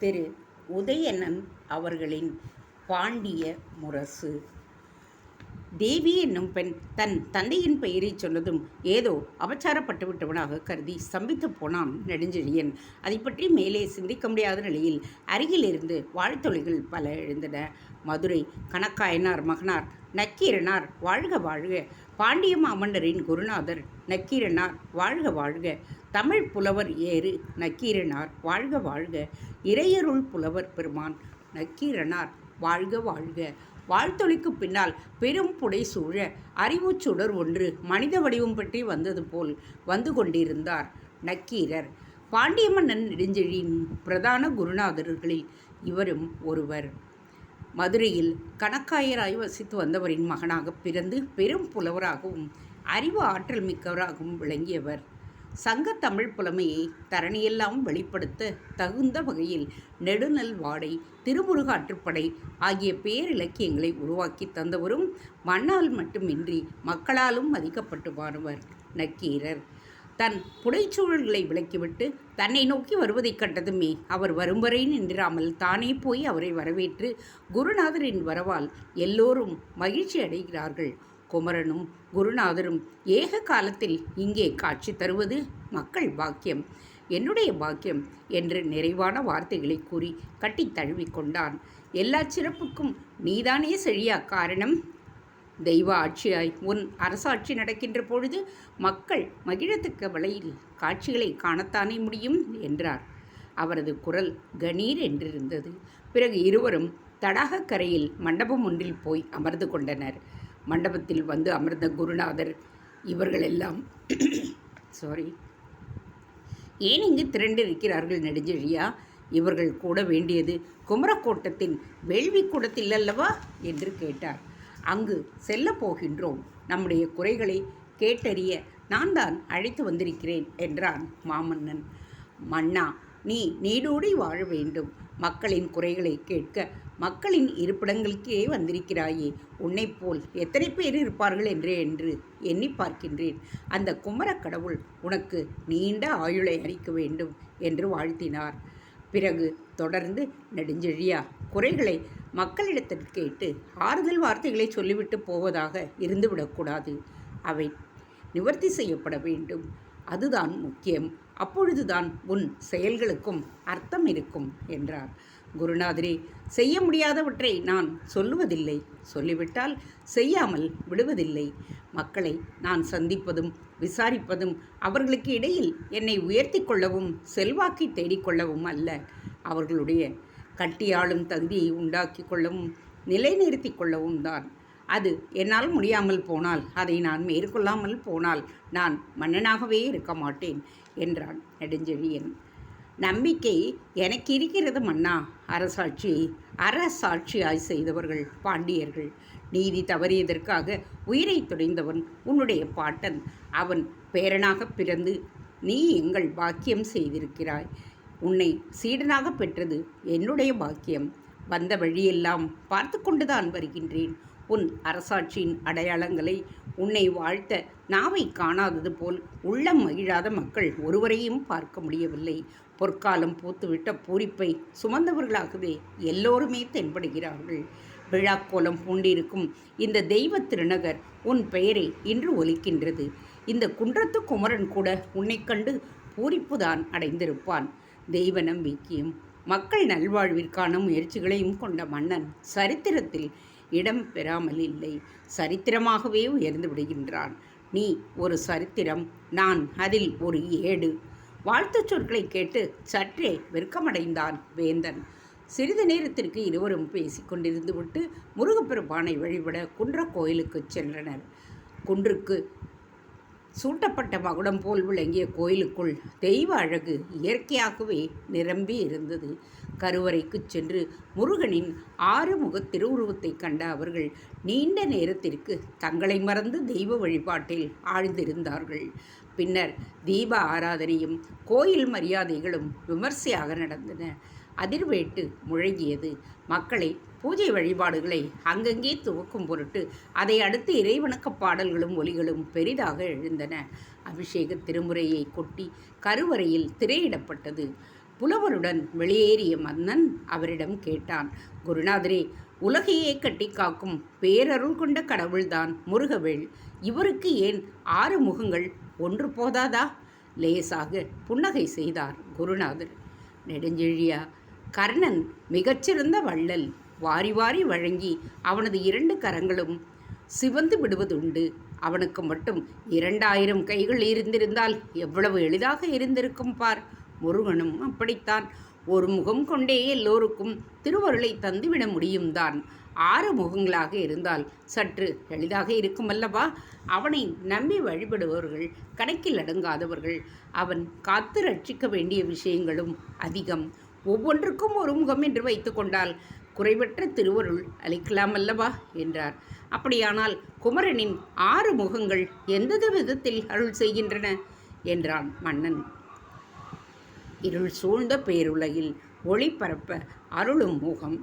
திரு உதயணன் அவர்களின் பாண்டிய முரசு. தேவி என்னும் பெண் தன் தந்தையின் பெயரைச் சொன்னதும் ஏதோ அபச்சாரப்பட்டு விட்டவனாக கருதி ஸ்தம்பித்து போனான் நெடுஞ்செழியன். அதை பற்றி மேலே சிந்திக்க முடியாத நிலையில் அருகிலிருந்து வாழ்த்தொழிகள் பல எழுந்தன. மதுரை கணக்காயனார் மகனார் நக்கீரனார் வாழ்க வாழ்க, பாண்டிய மாமன்னரின் குருநாதர் நக்கீரனார் வாழ்க வாழ்க, தமிழ் புலவர் ஏறு நக்கீரனார் வாழ்க வாழ்க, இறையருள் புலவர் பெருமான் நக்கீரனார் வாழ்க வாழ்க. வாழ்த்தொழிக்கு பின்னால் பெரும் புடை சூழ அறிவுச் சுடர் ஒன்று மனித வடிவம் பற்றி வந்தது போல் வந்து கொண்டிருந்தார் நக்கீரர். பாண்டிய மன்னன் நெடுஞ்செழியனின் பிரதான குருநாதர்களில் இவரும் ஒருவர். மதுரையில் கணக்காயராய் வசித்து வந்தவரின் மகனாக பிறந்து பெரும் புலவராகவும் அறிவு ஆற்றல் மிக்கவராகவும் விளங்கியவர். சங்க தமிழ் புலமையை தரணியெல்லாம் வெளிப்படுத்த தகுந்த வகையில் நெடுநல் வாடை, திருமுருகாற்றுப்படை ஆகிய பேரிலக்கியங்களை உருவாக்கி தந்தவரும் மண்ணால் மட்டுமின்றி மக்களாலும் மதிக்கப்பட்டு வானவர் நக்கீரர். தன் புடைச்சூழல்களை விலக்கிவிட்டு தன்னை நோக்கி வருவதைக் கண்டதுமே அவர் வரும் வரை நின்றாமல் தானே போய் அவரை வரவேற்று குருநாதரின் வரவால் எல்லோரும் மகிழ்ச்சி அடைகிறார்கள். குமரனும் குருநாதரும் ஏக காலத்தில் இங்கே காட்சி தருவது மக்கள் பாக்கியம், என்னுடைய பாக்கியம் என்று நிறைவான வார்த்தைகளை கூறி கட்டி தழுவிக்கொண்டான். எல்லா சிறப்புக்கும் நீதானே செழியா காரணம். தெய்வ ஆட்சியாய் உன் அரசாட்சி நடக்கின்ற பொழுது மக்கள் மகிழத்தக்க வழியில் காட்சிகளை காணத்தானே முடியும் என்றார். அவரது குரல் கணீர் என்றிருந்தது. பிறகு இருவரும் தடாகக்கரையில் மண்டபம் ஒன்றில் போய் அமர்ந்து கொண்டனர். மண்டபத்தில் வந்து அமர்ந்த குருநாதர், இவர்களெல்லாம் ஏன் இங்கு திரண்டிருக்கிறார்கள் நெடுஞ்செழியா? இவர்கள் கூட வேண்டியது குமரக்கோட்டத்தின் வேள்வி கூடத்தில் அல்லவா என்று கேட்டார். அங்கு செல்ல போகின்றோம். நம்முடைய குறைகளை கேட்டறிய நான் தான் அழைத்து வந்திருக்கிறேன் என்றான் மாமன்னன். மன்னா, நீ நீடூடி வாழ வேண்டும். மக்களின் குறைகளை கேட்க மக்களின் இருப்பிடங்களுக்கே வந்திருக்கிறாயே. உன்னைப் போல் எத்தனை பேர் இருப்பார்கள் என்று எண்ணி பார்க்கின்றேன். அந்த குமரக் கடவுள் உனக்கு நீண்ட ஆயுளை அளிக்க வேண்டும் என்று வாழ்த்தினார். பிறகு தொடர்ந்து, நெடுஞ்செழியா, குறைகளை மக்களிடத்தில் கேட்டு ஆறுதல் வார்த்தைகளை சொல்லிவிட்டு போவதாக இருந்துவிடக்கூடாது. அவை நிவர்த்தி செய்யப்பட வேண்டும். அதுதான் முக்கியம். அப்பொழுதுதான் உன் செயல்களுக்கும் அர்த்தம் இருக்கும் என்றார். குருநாதரே, செய்ய முடியாதவற்றை நான் சொல்லுவதில்லை. சொல்லிவிட்டால் செய்யாமல் விடுவதில்லை. மக்களை நான் சந்திப்பதும் விசாரிப்பதும் அவர்களுக்கு இடையில் என்னை உயர்த்தி கொள்ளவும் செல்வாக்கை தேடிக்கொள்ளவும் அல்ல, அவர்களுடைய கட்டியாளும் தகுதியை உண்டாக்கி கொள்ளவும் நிலைநிறுத்தி கொள்ளவும் தான். அது என்னால் முடியாமல் போனால், அதை நான் மேற்கொள்ளாமல் போனால் நான் மன்னனாகவே இருக்க மாட்டேன் என்றான் நெடுஞ்செழியன். நம்பிக்கை எனக்கு இருக்கிறது மன்னா. அரசாட்சியாய் செய்தவர்கள் பாண்டியர்கள். நீதி தவறியதற்காக உயிரை துடைந்தவன் உன்னுடைய பாட்டன். அவன் பேரனாக பிறந்து நீ எங்கள் பாக்கியம் செய்திருக்கிறாய். உன்னை சீடனாக பெற்றது என்னுடைய பாக்கியம். வந்த வழியெல்லாம் பார்த்து கொண்டுதான் வருகின்றேன். உன் அரசாட்சியின் அடையாளங்களை உன்னை வாழ்த்த நாவை காணாதது போல் உள்ளம் மகிழாத மக்கள் ஒருவரையும் பார்க்க முடியவில்லை. பொற்காலம் பூத்துவிட்ட பூரிப்பை சுமந்தவர்களாகவே எல்லோருமே தென்படுகிறார்கள். விழாக்கோலம் பூண்டிருக்கும் இந்த தெய்வ திருநகர் உன் பெயரை இன்று ஒலிக்கின்றது. இந்த குன்றத்து குமரன் கூட உன்னை கண்டு பூரிப்புதான் அடைந்திருப்பான். தெய்வ நம்பிக்கையும் மக்கள் நல்வாழ்விற்கான முயற்சிகளையும் கொண்ட மன்னன் சரித்திரத்தில் இடம் பெறாமல் இல்லை, சரித்திரமாகவே உயர்ந்து விடுகின்றான். நீ ஒரு சரித்திரம், நான் அதில் ஒரு ஏடு. வாழ்த்துச் சொற்களை கேட்டு சற்றே வெட்கமடைந்தான் வேந்தன். சிறிது நேரத்திற்கு இருவரும் பேசிக்கொண்டிருந்து விட்டு முருகப்பெருமானை வழிபட குன்ற கோயிலுக்கு சென்றனர். குன்றுக்கு சூட்டப்பட்ட மகுடம் போல் விளங்கிய கோயிலுக்குள் தெய்வ அழகு இயற்கையாகவே நிரம்பி இருந்தது. கருவறைக்கு சென்று முருகனின் ஆறுமுக திருவுருவத்தை கண்ட அவர்கள் நீண்ட நேரத்திற்கு தங்களை மறந்து தெய்வ வழிபாட்டில் ஆழ்ந்திருந்தார்கள். பின்னர் தீப ஆராதனையும் கோயில் மரியாதைகளும் விமர்சையாக நடந்தன. அதிர்வேட்டு முழங்கியது. மக்களை பூஜை வழிபாடுகளை அங்கங்கே துவக்கும் பொருட்டு அதை அடுத்து இறைவணக்க பாடல்களும் ஒலிகளும் பெரிதாக எழுந்தன. அபிஷேக திருமுறையை கொட்டி கருவறையில் திரையிடப்பட்டது. புலவருடன் வெளியேறிய மன்னன் அவரிடம் கேட்டான், குருநாதரே, உலகையே கட்டி காக்கும் பேரருள் கொண்ட கடவுள்தான் முருகவேள். இவருக்கு ஏன் 6 முகங்கள்? ஒன்று போதாதா? லேசாக புன்னகை செய்தார் குருநாதர். நெடுஞ்செழியா, கர்ணன் மிகச்சிறந்த வள்ளல். வாரி வாரி வழங்கி அவனது 2 கரங்களும் சிவந்து விடுவதுண்டு. அவனுக்கு மட்டும் 2000 கைகள் இருந்திருந்தால் எவ்வளவு எளிதாக இருந்திருக்கும் பார். முருகனும் அப்படித்தான். ஒரு முகம் கொண்டே எல்லோருக்கும் திருவருளை தந்துவிட முடியும்தான். 6 முகங்களாக இருந்தால் சற்று எளிதாக இருக்குமல்லவா? அவனை நம்பி வழிபடுபவர்கள் கணக்கில் அடங்காதவர்கள். அவன் காத்து ரட்சிக்க வேண்டிய விஷயங்களும் அதிகம். ஒவ்வொன்றுக்கும் ஒரு முகம் என்று வைத்து கொண்டால் குறைவற்ற திருவருள் அளிக்கலாமல்லவா என்றார். அப்படியானால் குமரனின் 6 முகங்கள் எந்தெந்த விதத்தில் அருள் செய்கின்றன என்றான் மன்னன். இருள் சூழ்ந்த பேருலகில் ஒளி பரப்ப அருளும் முகம்,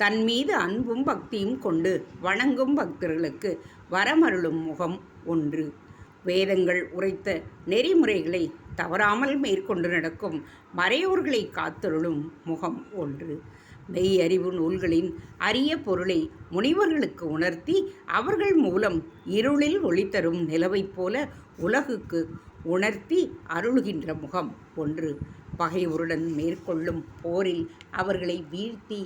தன் மீது அன்பும் பக்தியும் கொண்டு வணங்கும் பக்தர்களுக்கு வரமருளும் முகம் ஒன்று. வேதங்கள் உரைத்த நெறிமுறைகளை தவறாமல் மேற்கொண்டு நடக்கும் மறையோர்களை காத்தருளும் முகம் ஒன்று. மெய் அறிவு நூல்களின் அரிய பொருளை முனிவர்களுக்கு உணர்த்தி அவர்கள் மூலம் இருளில் ஒளி தரும் நிலவைப் போல உலகுக்கு உணர்த்தி அருளுகின்ற முகம் ஒன்று. பகைவருடன் மேற்கொள்ளும் போரில் அவர்களை வீழ்த்தி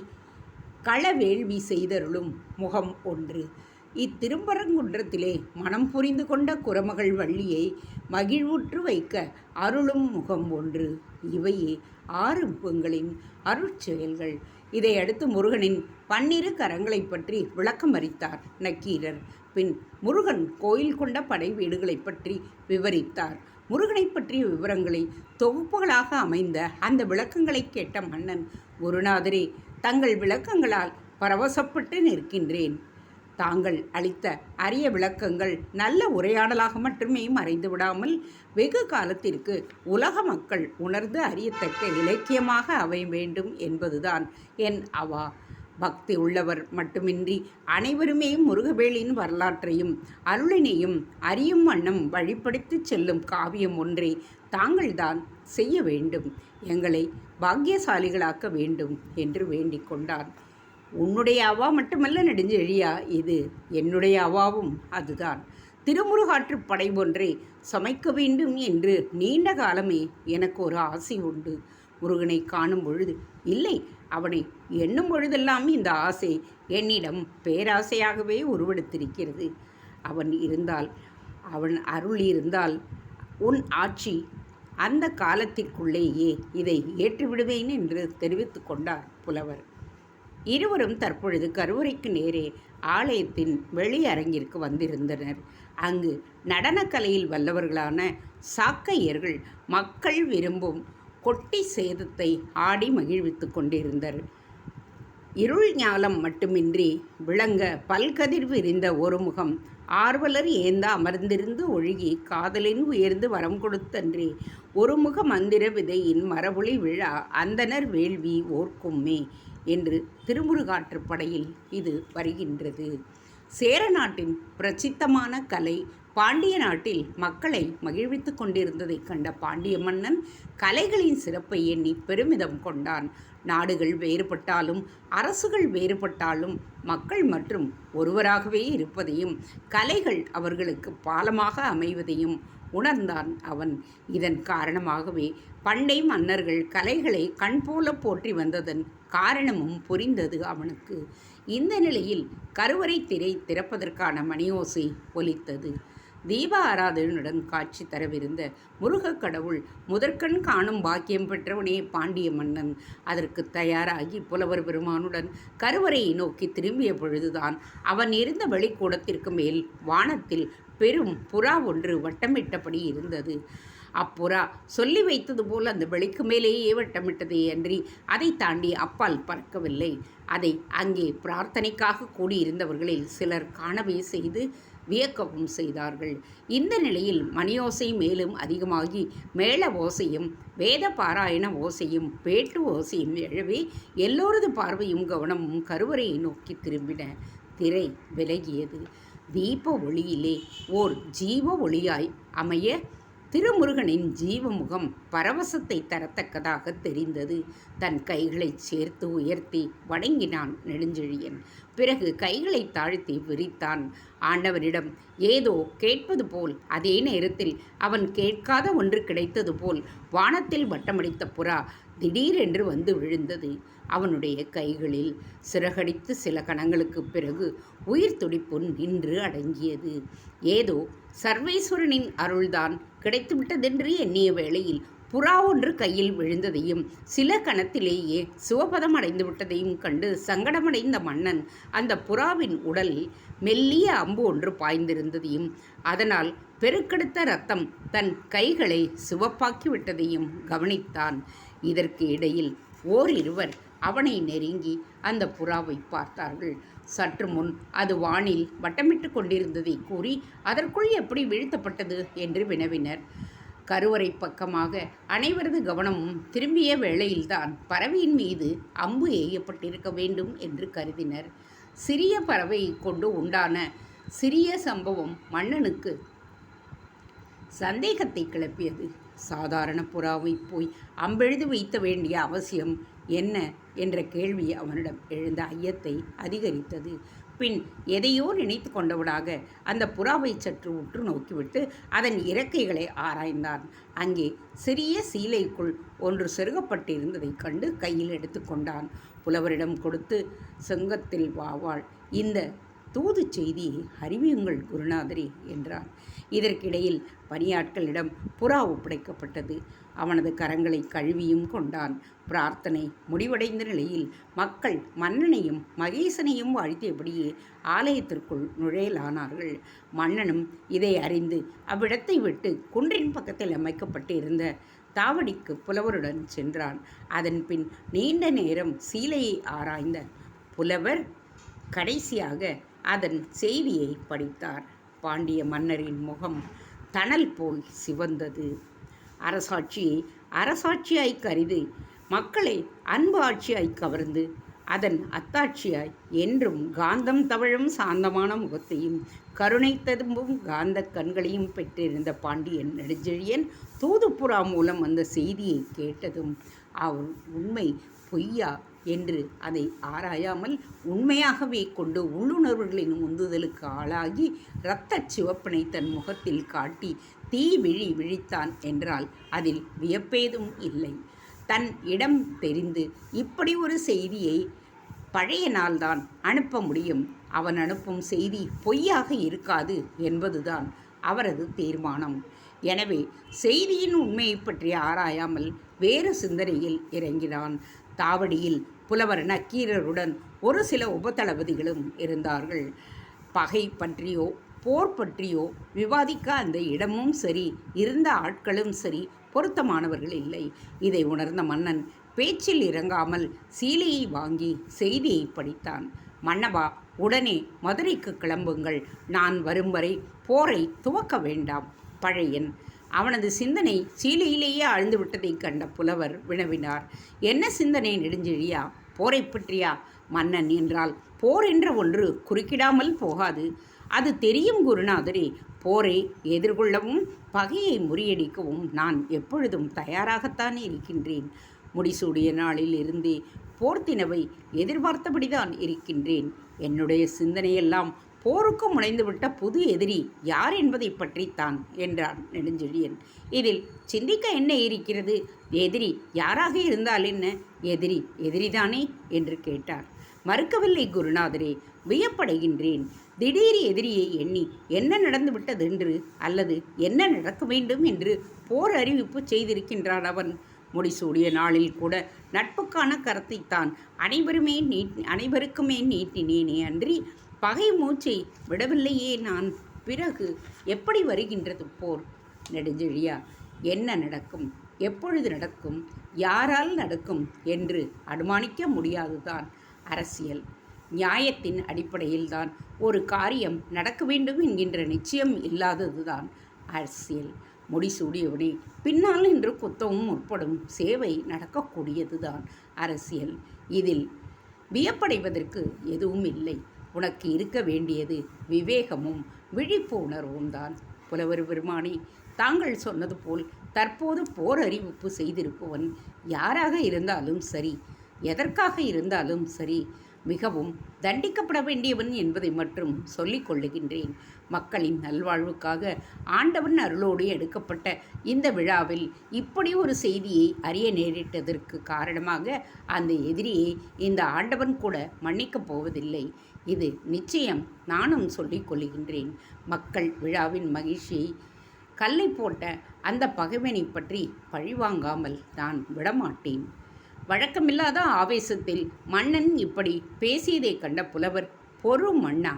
களவேள்வி செய்தருளும் முகம் ஒன்று. இத்திருப்பரங்குன்றத்திலே மனம் புரிந்து கொண்ட குரமகள் வள்ளியை மகிழ்வுற்று வைக்க அருளும் முகம் ஒன்று. இவையே 6 முகங்களின் அருட்செயல்கள். இதையடுத்து முருகனின் 12 கரங்களை பற்றி விளக்கம் அளித்தார் நக்கீரர். பின் முருகன் கோயில் கொண்ட படை வீடுகளை பற்றி விவரித்தார். முருகனை பற்றிய விவரங்களை தொகுப்புகளாக அமைந்த அந்த விளக்கங்களை கேட்ட மன்னன், குருநாதரே, தங்கள் விளக்கங்களால் பரவசப்பட்டு நிற்கின்றேன். தாங்கள் அளித்த அரிய விளக்கங்கள் நல்ல உரையாடலாக மட்டுமே மறைந்து விடாமல் வெகு காலத்திற்கு உலக மக்கள் உணர்ந்து அறியத்தக்க இலக்கியமாக அமைய வேண்டும் என்பதுதான் என் அவா. பக்தி உள்ளவர் மட்டுமின்றி அனைவருமே முருகவேளின் வரலாற்றையும் அருளினையும் அறியும் வண்ணம் வழிபடுத்தி செல்லும் காவியம் ஒன்றை தாங்கள்தான் செய்ய வேண்டும். எங்களை பாக்கியசாலிகளாக்க வேண்டும் என்று வேண்டிக் கொண்டான். உன்னுடைய அவா மட்டுமல்ல நெடுஞ்செழியா, இது என்னுடைய அவாவும் அதுதான். திருமுருகாற்றுப் படை ஒன்றை சமைக்க வேண்டும் என்று நீண்ட காலமே எனக்கு ஒரு ஆசை உண்டு. முருகனை காணும் பொழுது, இல்லை, அவனை எண்ணும் பொழுதெல்லாம் இந்த ஆசை என்னிடம் பேராசையாகவே உருவெடுத்திருக்கிறது. அவன் இருந்தால், அவன் அருள் இருந்தால் உன் ஆட்சி அந்த காலத்திற்குள்ளேயே இதை ஏற்றுவிடுவேன் என்று தெரிவித்து கொண்டார் புலவர். இருவரும் தற்பொழுது கருவறைக்கு நேரே ஆலயத்தின் வெளியரங்கிற்கு வந்திருந்தனர். அங்கு நடனக்கலையில் வல்லவர்களான சாக்கையர்கள் மக்கள் விரும்பும் கொட்டி சேதத்தை ஆடி மகிழ்வித்து கொண்டிருந்தனர். இருள் ஞாலம் மட்டுமின்றி விளங்க பல்கதிர் விரிந்த ஒரு முகம் ஆர்வலர் ஏந்த அமர்ந்திருந்து ஒழுகி காதலின் உயர்ந்து வரம் கொடுத்தன்றே. ஒரு முக மந்திர விதையின் மரபொழி விழா அந்தனர் வேள்வி ஓர்க்கும்மே என்று திருமுருகாற்றுப்படையில் இது வருகின்றது. சேர நாட்டின் பிரசித்தமான கலை பாண்டிய நாட்டில் மக்களை மகிழ்வித்து கொண்டிருந்ததைக் கண்ட பாண்டிய மன்னன் கலைகளின் சிறப்பை எண்ணி பெருமிதம் கொண்டான். நாடுகள் வேறுபட்டாலும் அரசுகள் வேறுபட்டாலும் மக்கள் மற்றும் ஒருவராகவே இருப்பதையும் கலைகள் அவர்களுக்கு பாலமாக அமைவதையும் உணர்ந்தான் அவன். இதன் காரணமாகவே பண்டை மன்னர்கள் கலைகளை கண்போல போற்றி வந்ததன் காரணமும் புரிந்தது அவனுக்கு. இந்த நிலையில் கருவறை திரை திறப்பதற்கான மணியோசை ஒலித்தது. தீப ஆராதனையுடன் காட்சி தரவிருந்த முருகக் கடவுள் முதற்கண் காணும் பாக்கியம் பெற்றவனே பாண்டிய மன்னன். அதற்கு தயாராகி புலவர் பெருமானுடன் கருவறையை நோக்கி திரும்பிய பொழுதுதான் அவன் இருந்த வெளிக்கூடத்திற்கு மேல் வானத்தில் பெரும் புறா ஒன்று வட்டமிட்டபடி இருந்தது. அப்புறா சொல்லி வைத்தது போல் அந்த வெளிக்கு மேலேயே வட்டமிட்டதே அன்றி அதை தாண்டி அப்பால் பறக்கவில்லை. அதை அங்கே பிரார்த்தனைக்காக கூடியிருந்தவர்களில் சிலர் காணவே செய்து வியக்கவும் செய்தார்கள். இந்த நிலையில் மணியோசை மேலும் அதிகமாகி மேள ஓசையும் வேத பாராயண ஓசையும் வேட்டு ஓசையும் எழவே எல்லோரது பார்வையும் கவனமும் கருவறையை நோக்கி திரும்பின. திரை விலகியது. தீப ஒளியிலே ஓர் ஜீவ ஒளியாய் அமைய திருமுருகனின் ஜீவமுகம் பரவசத்தை தரத்தக்கதாக தெரிந்தது. தன் கைகளை சேர்த்து உயர்த்தி வணங்கினான் நெடுஞ்செழியன். பிறகு கைகளை தாழ்த்தி விரித்தான். ஆண்டவனிடம் ஏதோ கேட்பது போல், அதே நேரத்தில் அவன் கேட்காத ஒன்று கிடைத்தது போல் வானத்தில் வட்டமடித்த புறா திடீரென்று வந்து விழுந்தது. அவனுடைய கைகளில் சிறகடித்து சில கணங்களுக்கு பிறகு உயிர் துடிப்பு நின்று அடங்கியது. ஏதோ சர்வேஸ்வரனின் அருள்தான் கிடைத்துவிட்டதென்று எண்ணிய வேளையில் புறா ஒன்று கையில் விழுந்ததையும் சில கணத்திலேயே சிவபதம் அடைந்து விட்டதையும் கண்டு சங்கடமடைந்த மன்னன் அந்த புறாவின் உடலில் மெல்லிய அம்பு ஒன்று பாய்ந்திருந்ததையும் அதனால் பெருக்கெடுத்த இரத்தம் தன் கைகளை சிவப்பாக்கி விட்டதையும் கவனித்தான். இதற்கு இடையில் ஓரிருவர் அவனை நெருங்கி அந்த புறாவை பார்த்தார்கள். சற்று முன் அது வானில் வட்டமிட்டு கொண்டிருந்ததை கூறி அதற்குள் எப்படி வீழ்த்தப்பட்டது என்று வினவினர். கருவறை பக்கமாக அனைவரது கவனமும் திரும்பிய வேளையில்தான் பறவையின் மீது அம்பு எய்யப்பட்டிருக்க வேண்டும் என்று கருதினர். சிறிய பறவையை கொண்டு உண்டான சிறிய சம்பவம் மன்னனுக்கு சந்தேகத்தை கிளப்பியது. சாதாரண புறாவை போய் அம்பெழுது வைத்த வேண்டிய அவசியம் என்ன என்ற கேள்வி அவனிடம் எழுந்த ஐயத்தை அதிகரித்தது. பின் எதையோ நினைத்து கொண்டவனாக அந்த புறாவை சற்று உற்று நோக்கிவிட்டு அதன் இறக்கைகளை ஆராய்ந்தான். அங்கே சிறிய சீலைக்குள் ஒன்று செருகப்பட்டிருந்ததைக் கண்டு கையில் எடுத்துக்கொண்டான். புலவரிடம் கொடுத்து, செங்கத்தில் வாவாள், இந்த தூது செய்தியை அறிவியுங்கள் குருநாதரே என்றான். இதற்கிடையில் பணியாட்களிடம் புறா ஒப்படைக்கப்பட்டது. அவனது கரங்களை கழுவியும் கொண்டான். பிரார்த்தனை முடிவடைந்த நிலையில் மக்கள் மன்னனையும் மகேசனையும் வாழ்த்தியபடியே ஆலயத்திற்குள் நுழையலானார்கள். மன்னனும் இதை அறிந்து அவ்விடத்தை விட்டு குன்றின் பக்கத்தில் அமைக்கப்பட்டிருந்த தாவடிக்கு புலவருடன் சென்றான். அதன் பின் நீண்ட நேரம் சீலையை ஆராய்ந்த புலவர் கடைசியாக அதன் செய்தியை படித்தார். பாண்டிய மன்னரின் முகம் தணல் போல் சிவந்தது. அரசாட்சியை அரசாட்சியாய் கருதி மக்களை அன்பு ஆட்சியாய் கவர்ந்து அதன் அத்தாட்சியாய் என்றும் காந்தம் தவழும் சாந்தமான முகத்தையும் கருணை ததும்பும் காந்த கண்களையும் பெற்றிருந்த பாண்டியன் நெடுஞ்செழியன் தூதுப்புறா மூலம் அந்த செய்தியை கேட்டதும் அவர் உண்மை பொய்யா என்று அதை ஆராயாமல் உண்மையாகவே கொண்டு உள்ளுணர்வுகளின் உந்துதலுக்கு ஆளாகி இரத்தச் சிவப்பினை தன் முகத்தில் காட்டி தீ விழித்தான் என்றால் அதில் வியப்பேதும் இல்லை. தன் இடம் தெரிந்து இப்படி ஒரு செய்தியை பழைய நாள்தான் அனுப்ப முடியும். அவன் அனுப்பும் செய்தி பொய்யாக இருக்காது என்பதுதான் அவரது தீர்மானம். எனவே செய்தியின் உண்மையை பற்றி ஆராயாமல் வேறு சிந்தனையில் இறங்கினான். தாவடியில் புலவர் நக்கீரருடன் ஒரு சில உபதளபதிகளும் இருந்தார்கள். பகை பற்றியோ போர் பற்றியோ விவாதிக்க அந்த இடமும் சரி, இருந்த ஆட்களும் சரி பொருத்தமானவர்கள் இல்லை. இதை உணர்ந்த மன்னன் பேச்சில் இறங்காமல் சீலையை வாங்கி செய்தியை படித்தான். மன்னவா, உடனே மதுரைக்கு கிளம்புங்கள். நான் வரும் வரை போரை துவக்க வேண்டாம். பழையன். அவனது சிந்தனை சீலையிலேயே ஆழ்ந்து விட்டதைக் கண்ட புலவர் வினவினார். என்ன சிந்தனை நெடுஞ்செழியா? போரை பற்றியா? மன்னன் என்றால் போர் என்ற ஒன்று குறுக்கிடாமல் போகாது. அது தெரியும் குருநாதரே. போரை எதிர்கொள்ளவும் பகையை முறியடிக்கவும் நான் எப்பொழுதும் தயாராகத்தான் இருக்கின்றேன். முடிசூடிய நாளில் இருந்தே போர்த்தினவை எதிர்பார்த்தபடிதான் இருக்கின்றேன். என்னுடைய சிந்தனையெல்லாம் போருக்கு முனைந்துவிட்ட புது எதிரி யார் என்பதை பற்றித்தான் என்றான் நெடுஞ்செழியன். இதில் சிந்திக்க என்ன இருக்கிறது? எதிரி யாராக இருந்தால் என்ன? எதிரி எதிரிதானே என்று கேட்டார். மறுக்கவில்லை குருநாதரே, வியப்படைகின்றேன். திடீர் எதிரியை எண்ணி என்ன நடந்துவிட்டதென்று அல்லது என்ன நடக்க வேண்டும் என்று போர் அறிவிப்பு செய்திருக்கின்றான் அவன். முடிசூடிய நாளில் கூட நட்புக்கான கரத்தைத்தான் அனைவருக்குமே நீட்டினேனே அன்றி பகை மூச்சை விடவில்லையே நான். பிறகு எப்படி வருகின்றது போர்? நெடுஞ்செழியா, என்ன நடக்கும், எப்பொழுது நடக்கும், யாரால் நடக்கும் என்று அனுமானிக்க முடியாதுதான். அரசியல் நியாயத்தின் அடிப்படையில்தான் ஒரு காரியம் நடக்க வேண்டும் என்கின்ற நிச்சயம் இல்லாததுதான் அரசியல். முடிசூடியவனே பின்னால் நின்று குத்தவும் முற்படும் சேவை நடக்கக்கூடியதுதான் அரசியல். இதில் வியப்படைவதற்கு எதுவும் இல்லை. உனக்கு இருக்க வேண்டியது விவேகமும் விழிப்பு உணர்வும் தான். புலவர் பெருமானே, தாங்கள் சொன்னது போல் தற்போது போர் அறிவிப்பு செய்திருப்பவன் யாராக இருந்தாலும் சரி, எதற்காக இருந்தாலும் சரி, மிகவும் தண்டிக்கப்பட வேண்டியவன் என்பதை மட்டும் சொல்லிக் கொள்ளுகின்றேன். மக்களின் நல்வாழ்வுக்காக ஆண்டவன் அருளோடு எடுக்கப்பட்ட இந்த விழாவில் இப்படி ஒரு செய்தியை அறிய நேரிட்டதற்கு காரணமாக அந்த எதிரியை இந்த ஆண்டவன் கூட மன்னிக்கப் போவதில்லை. இது நிச்சயம் நானும் சொல்லிக் கொள்ளுகின்றேன். மக்கள் விழாவின் மகிழ்ச்சியை கல்லை போட்ட அந்த பகைவனை பற்றி பழிவாங்காமல் நான் விடமாட்டேன். வழக்கமில்லாத ஆவேசத்தில் மன்னன் இப்படி பேசியதை கண்ட புலவர், பொறு மன்னா,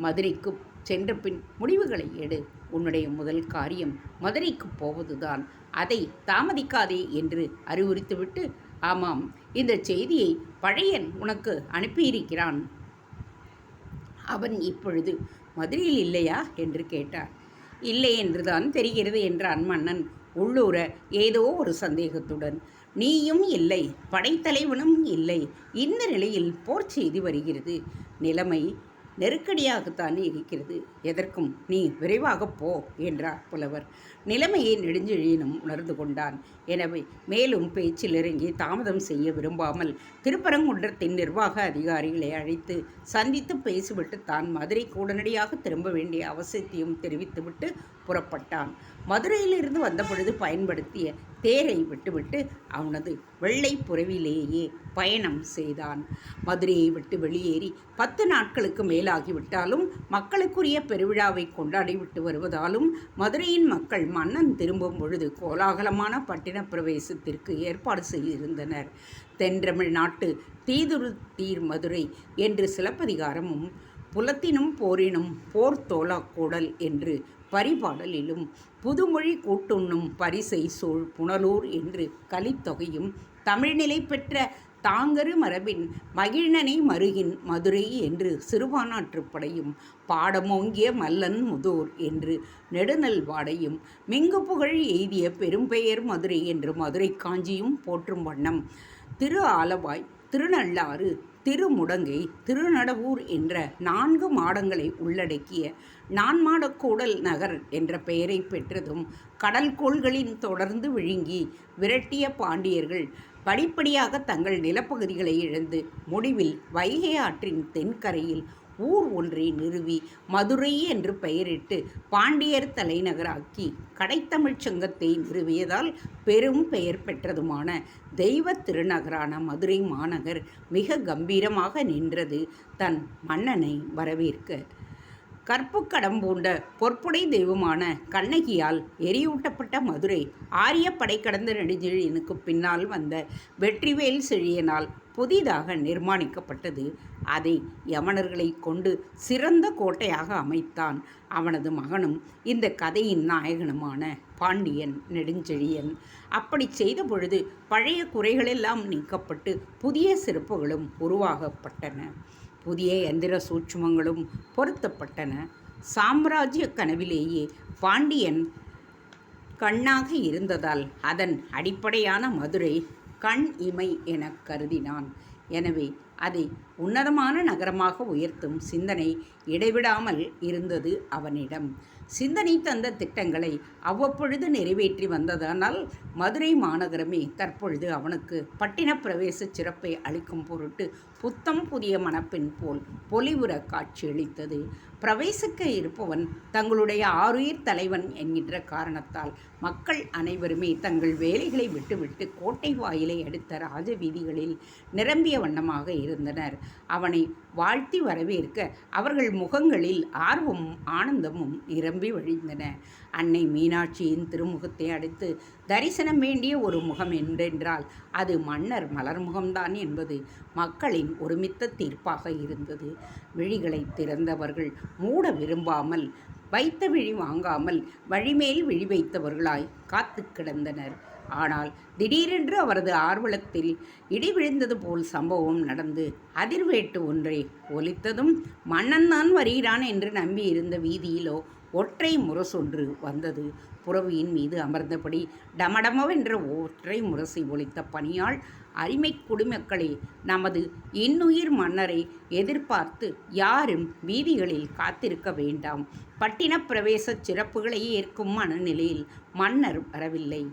மதுரைக்கு சென்ற பின் முடிவுகளை எடு. உன்னுடைய முதல் காரியம் மதுரைக்கு போவதுதான். அதை தாமதிக்காதே என்று அறிவுறுத்திவிட்டு, ஆமாம், இந்த செய்தியை பழையன் உனக்கு அனுப்பியிருக்கிறான். அவன் இப்பொழுது மதுரையில் இல்லையா என்று கேட்டார். இல்லை என்றுதான் தெரிகிறது என்றான் மன்னன் உள்ளூர ஏதோ ஒரு சந்தேகத்துடன். நீயும் இல்லை, படைத்தலைவனும் இல்லை. இந்த நிலையில் போர் செய்தி வருகிறது. நிலைமை நெருக்கடியாகத்தான் இருக்கிறது. எதற்கும் நீ விரைவாக போ என்றார் புலவர். நிலைமையை நெடுஞ்செழியனும் உணர்ந்து கொண்டான். எனவே மேலும் பேச்சில் இறங்கி தாமதம் செய்ய விரும்பாமல் திருப்பரங்குன்றத்தின் நிர்வாக அதிகாரிகளை அழைத்து சந்தித்து பேசிவிட்டு தான் மதுரைக்கு உடனடியாக திரும்ப வேண்டிய அவசியத்தையும் தெரிவித்துவிட்டு புறப்பட்டான். மதுரையிலிருந்து வந்தபொழுது பயன்படுத்திய தேரை விட்டுவிட்டு அவனது வெள்ளை புறவிலேயே பயணம் செய்தான். மதுரையை விட்டு வெளியேறி 10 நாட்களுக்கு மேலாகிவிட்டாலும் மக்களுக்குரிய பெருவிழாவை கொண்டாடிவிட்டு வருவதாலும் மதுரையின் மக்கள் மன்னன் திரும்பும் பொழுது கோலாகலமான பட்டின பிரவேசத்திற்கு ஏற்பாடு செய்திருந்தனர். தென்றமிழ்நாட்டு தீதுருத்தீர் மதுரை என்று சிலப்பதிகாரமும், புலத்தினும் போரினும் போர் தோலா கூடல் என்று பரிபாடலிலும், புதுமொழி கூட்டுண்ணும் பரிசை சூழ் புனலூர் என்று கலித்தொகையும், தமிழ்நிலை பெற்ற தாங்கரு மரபின் மகிழ்நனை மருகின் மதுரை என்று சிறுபானாற்றுப்படையும், பாடமோங்கிய மல்லன் முதூர் என்று நெடுநல் வாடையும், மிங்கு புகழ் எய்திய பெரும்பெயர் மதுரை என்று மதுரை காஞ்சியும் போற்றும் வண்ணம் திரு ஆலவாய், திருநள்ளாறு, திருமுடங்கை, திருநடவூர் என்ற 4 மாடங்களை உள்ளடக்கிய நான்மாடக்கூடல் நகர் என்ற பெயரை பெற்றதும், கடல்கோள்களின் தொடர்ந்து விழுங்கி விரட்டிய பாண்டியர்கள் படிப்படியாக தங்கள் நிலப்பகுதிகளை இழந்து முடிவில் வைகை ஆற்றின் தென்கரையில் ஊர் ஒன்றை நிறுவி மதுரை என்று பெயரிட்டு பாண்டியர் தலைநகராக்கி கடைத்தமிழ்ச் சங்கத்தை நிறுவியதால் பெரும் பெயர் பெற்றதுமான தெய்வ திருநகரான மதுரை மாநகர் மிக கம்பீரமாக நின்றது தன் மன்னனை வரவேற்க. கற்புக்கடம் பூண்ட பொற்புடை தெய்வமான கண்ணகியால் எரியூட்டப்பட்ட மதுரை ஆரிய படை கடந்த நெடுஞ்செழியனுக்கு பின்னால் வந்த வெற்றிவேல் செழியனால் புதிதாக நிர்மாணிக்கப்பட்டது. அதை யமனர்களை கொண்டு சிறந்த கோட்டையாக அமைத்தான். அவனது மகனும் இந்த கதையின் நாயகனுமான பாண்டியன் நெடுஞ்செழியன். அப்படி செய்த பொழுது பழைய குறைகளெல்லாம் நீக்கப்பட்டு புதிய சிறப்புகளும் உருவாகப்பட்டன. புதிய எந்திர சூட்சுமங்களும் பொருத்தப்பட்டன. சாம்ராஜ்ய கனவிலேயே பாண்டியன் கண்ணாக இருந்ததால் அதன் அடிப்படையான மதுரை கண் இமை என கருதினான். எனவே அதை உன்னதமான நகரமாக உயர்த்தும் சிந்தனை இடைவிடாமல் இருந்தது அவனிடம். சிந்தனை தந்த திட்டங்களை அவ்வப்பொழுது நிறைவேற்றி வந்ததனால் மதுரை மாநகரமே தற்பொழுது அவனுக்கு பட்டின பிரவேச சிறப்பை அளிக்கும் பொருட்டு புத்தம் புதிய மணப்பெண் போல் பொலிவுற காட்சியளித்தது. பிரவேசிக்க இருப்பவன் தங்களுடைய ஆருயிர் தலைவன் என்கின்ற காரணத்தால் மக்கள் அனைவருமே தங்கள் வேலைகளை விட்டுவிட்டு கோட்டை வாயிலை அடுத்த ராஜ வீதிகளில் நிரம்பிய வண்ணமாக இருந்தனர். அவனை வாழ்த்தி வரவேற்க அவர்கள் முகங்களில் ஆர்வமும் ஆனந்தமும் நிரம்பி வழிந்தன. அன்னை மீனாட்சியின் திருமுகத்தை அடுத்து தரிசனம் வேண்டிய ஒரு முகம் என்றென்றால் அது மன்னர் மலர்முகம்தான் என்பது மக்களின் ஒருமித்த தீர்ப்பாக இருந்தது. விழிகளை திறந்தவர்கள் மூட விரும்பாமல், வைத்த விழி வாங்காமல் வழிமேல் விழி வைத்தவர்களாய் காத்து கிடந்தனர். ஆனால் திடீரென்று அவரது ஆர்வலத்தில் இடி விழுந்தது போல் சம்பவம் நடந்து அதிர்வேட்டு ஒன்றை ஒலித்ததும் மன்னன்தான் வருகிறான் என்று நம்பியிருந்த வீதியிலோ ஒற்றை முரசொன்று வந்தது. புறவியின் மீது அமர்ந்தபடி டமடமவென்ற ஒற்றை முரசை ஒலித்த பணியாள் அடிமை குடிமக்களே, நமது இன்னுயிர் மன்னரை எதிர்பார்த்து யாரும் வீதிகளில் காத்திருக்க வேண்டாம். பட்டினப் பிரவேச சிறப்புகளை ஏற்கும் மனநிலையில் மன்னர் வரவில்லை.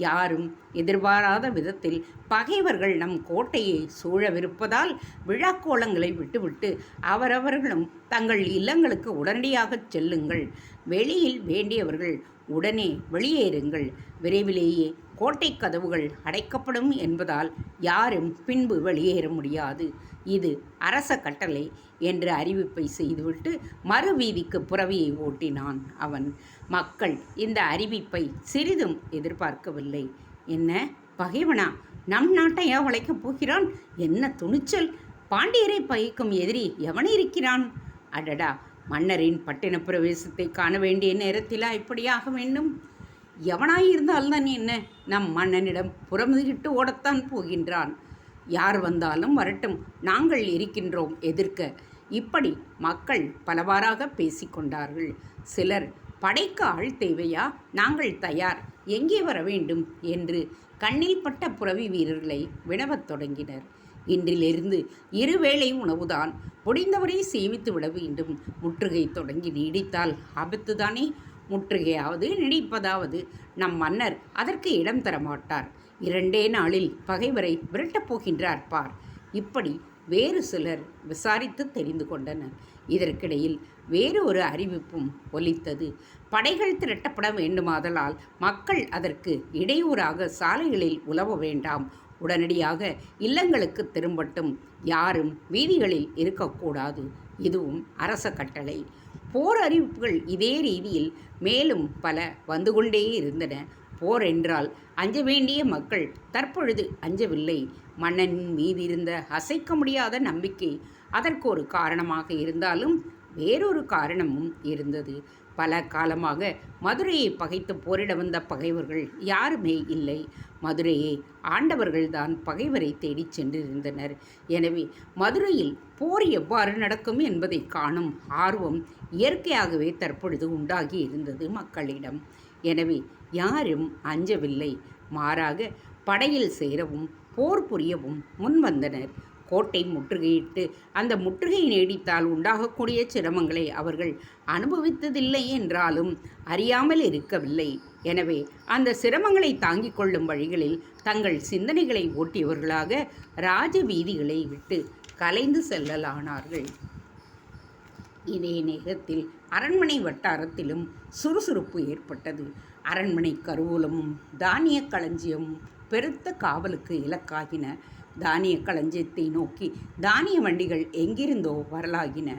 யாரும் எதிர்பாராத விதத்தில் பகைவர்கள் நம் கோட்டையை சூழவிருப்பதால் விழாக்கோலங்களை விட்டுவிட்டு அவரவர்களும் தங்கள் இல்லங்களுக்கு உடனடியாகச் செல்லுங்கள். வெளியில் வேண்டியவர்கள் உடனே வெளியேறுங்கள். விரைவிலேயே கோட்டை கதவுகள் அடைக்கப்படும் என்பதால் யாரும் பின்பு வெளியேற முடியாது. இது அரச கட்டளை என்று அறிவிப்பை செய்துவிட்டு மறுவீதிக்கு புறவியை ஓட்டினான் அவன். மக்கள் இந்த அறிவிப்பை சிறிதும் எதிர்பார்க்கவில்லை. என்ன பகைவனா? நம் நாட்டையா வளைக்கப் போகிறான்? என்ன துணிச்சல்! பாண்டியரை பகைக்கும் எதிரி எவன் இருக்கிறான்? அடடா, மன்னரின் பட்டின பிரவேசத்தை காண வேண்டிய நேரத்திலா இப்படியாக வேண்டும்? எவனாயிருந்தால்தான் என்ன, நம் மன்னனிடம் புறமுதுகிட்டு ஓடத்தான் போகின்றான். யார் வந்தாலும் வரட்டும், நாங்கள் இருக்கின்றோம் எதிர்க்க. இப்படி மக்கள் பலவாறாக பேசிக்கொண்டார்கள். சிலர், படைக்கு ஆள் தேவையா? நாங்கள் தயார், எங்கே வர வேண்டும் என்று கண்ணில் பட்ட புரவி வீரர்களை வினவத் தொடங்கினர். இன்றிலிருந்து இருவேளை உணவுதான், முடிந்தவரை சேமித்து விட வேண்டும். முற்றுகை தொடங்கி நீடித்தால் ஆபத்துதானே? முற்றுகையாவது நீடிப்பதாவது நம் மன்னர் அதற்கு இடம் தரமாட்டார். 2 நாளில் பகைவரை விரட்டப் போகின்றார் பார். இப்படி வேறு சிலர் விசாரித்து தெரிந்து கொண்டனர். இதற்கிடையில் வேறு ஒரு அறிவிப்பும் ஒலித்தது. படைகள் திரட்டப்பட வேண்டுமாதலால் மக்கள் அதற்கு இடையூறாக சாலைகளில் உலவ வேண்டாம். உடனடியாக இல்லங்களுக்கு திரும்பட்டும். யாரும் வீதிகளில் இருக்கக்கூடாது. இதுவும் அரச கட்டளை. போர் அறிவிப்புகள் இதே ரீதியில் மேலும் பல வந்து கொண்டே இருந்தன. போர் என்றால் அஞ்ச வேண்டிய மக்கள் தற்பொழுது அஞ்சவில்லை. மன்னனின் மீது இருந்த அசைக்க முடியாத நம்பிக்கை அதற்கு ஒரு காரணமாக இருந்தாலும் வேறொரு காரணமும் இருந்தது. பல காலமாக மதுரையை பகைத்து போரிட வந்த பகைவர்கள் யாருமே இல்லை. மதுரையை ஆண்டவர்கள்தான் பகைவரை தேடிச் சென்றிருந்தனர். எனவே மதுரையில் போர் எவ்வாறு நடக்கும் என்பதை காணும் ஆர்வம் இயற்கையாகவே தற்பொழுது உண்டாகி இருந்தது மக்களிடம். எனவே யாரும் அஞ்சவில்லை. மாறாக படையில் சேரவும் போர் புரியவும் முன்வந்தனர். கோட்டை முற்றுகையிட்டு அந்த முற்றுகை நீடித்தால் உண்டாகக்கூடிய சிரமங்களை அவர்கள் அனுபவித்ததில்லை என்றாலும் அறியாமல் இருக்கவில்லை. எனவே அந்த சிரமங்களை தாங்கிக் கொள்ளும் வழிகளில் தங்கள் சிந்தனைகளை ஓட்டியவர்களாக ராஜ வீதிகளை விட்டு கலைந்து செல்லலானார்கள். இதே நேரத்தில் அரண்மனை வட்டாரத்திலும் சுறுசுறுப்பு ஏற்பட்டது. அரண்மனை கருவூலமும் தானிய களஞ்சியமும் பெருத்த காவலுக்கு இலக்காகின. தானிய களஞ்சியத்தை நோக்கி தானிய வண்டிகள் எங்கிருந்தோ வரலாகின.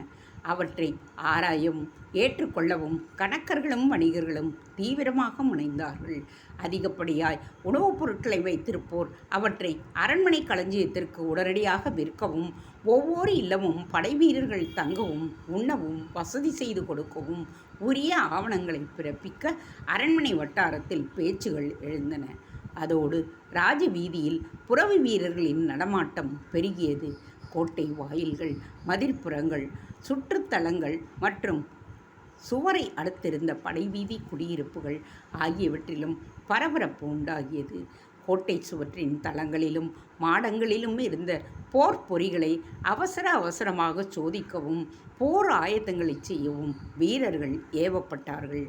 அவற்றை ஆராயவும் ஏற்றுக்கொள்ளவும் கணக்கர்களும் வணிகர்களும் தீவிரமாக முனைந்தார்கள். அதிகப்படியாய் உணவுப் பொருட்களை வைத்திருப்போர் அவற்றை அரண்மனை களஞ்சியத்திற்கு உடனடியாக விற்கவும், ஒவ்வொரு இல்லமும் படை வீரர்கள் தங்கவும் உண்ணவும் வசதி செய்து கொடுக்கவும் உரிய ஆவணங்களை பிறப்பிக்க அரண்மனை வட்டாரத்தில் பேச்சுகள் எழுந்தன. அதோடு ராஜ வீதியில் புரவி வீரர்களின் நடமாட்டம் பெருகியது. கோட்டை வாயில்கள், மதிர்ப்புறங்கள், சுற்றுத்தலங்கள் மற்றும் சுவரை அடுத்திருந்த படைவீதி குடியிருப்புகள் ஆகியவற்றிலும் பரபரப்பு உண்டாகியது. கோட்டை சுவற்றின் தளங்களிலும் மாடங்களிலும் இருந்த போர் பொறிகளை அவசரமாக சோதிக்கவும் போர் ஆயத்தங்களை செய்யவும் வீரர்கள் ஏவப்பட்டார்கள்.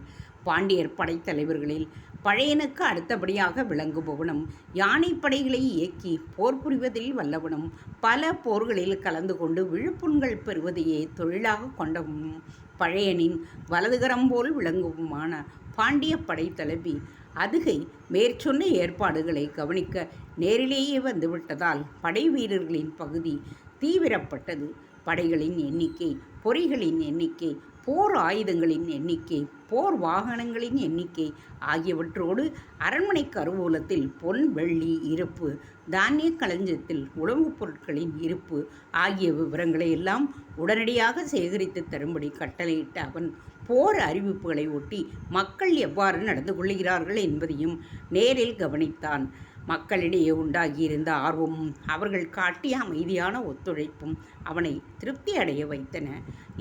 பாண்டியர் படைத்தலைவர்களில் பழையனுக்கு அடுத்தபடியாக விளங்குபவனும் யானைப்படைகளை இயக்கி போர் புரிவதில் வல்லவனும் பல போர்களில் கலந்து கொண்டு விழுப்புண்கள் பெறுவதையே தொழிலாக கொண்டவனும் பழையனின் வலதுகரம் போல் விளங்குவுமான பாண்டிய படைத்தலைவி அதுகை மேற்சொன்ன ஏற்பாடுகளை கவனிக்க நேரிலேயே வந்துவிட்டதால் படை வீரர்களின் பகுதி தீவிரப்பட்டது. படைகளின் எண்ணிக்கை, பொறிகளின் எண்ணிக்கை, போர் ஆயுதங்களின் எண்ணிக்கை, போர் வாகனங்களின் எண்ணிக்கை ஆகியவற்றோடு அரண்மனை கருவூலத்தில் பொன் வெள்ளி இருப்பு, தானிய களஞ்சியத்தில் உணவுப் பொருட்களின் இருப்பு ஆகிய விவரங்களை எல்லாம் உடனடியாக சேகரித்து தரும்படி கட்டளையிட்ட அவன் போர் அறிவிப்புகளை ஒட்டி மக்கள் எவ்வாறு நடந்து கொள்கிறார்கள் என்பதையும் நேரில் கவனித்தான். மக்களிடையே உண்டாகியிருந்த ஆர்வமும் அவர்கள் காட்டிய அமைதியான ஒத்துழைப்பும் அவனை திருப்தி அடைய வைத்தன.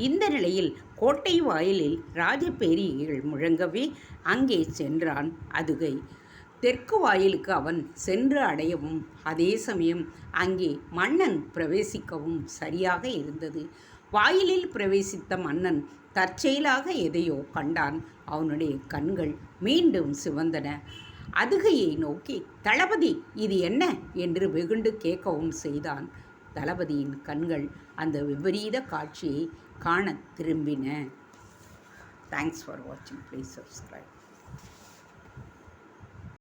இந்த நிலையில் கோட்டை வாயிலில் ராஜபேரிகைகள் முழங்கவே அங்கே சென்றான் அதுகை. தெற்கு வாயிலுக்கு அவன் சென்று அடையவும் அதே சமயம் அங்கே மன்னன் பிரவேசிக்கவும் சரியாக இருந்தது. வாயிலில் பிரவேசித்த மன்னன் தற்செயலாக எதையோ கண்டான். அவனுடைய கண்கள் மீண்டும் சிவந்தன. அதுகையை நோக்கி, தளபதி, இது என்ன என்று வெகுண்டு கேட்கவும் செய்தான். தளபதியின் கண்கள் அந்த விபரீத காட்சியை காண திரும்பின. தேங்க்ஸ் ஃபார் வாட்சிங். Please subscribe.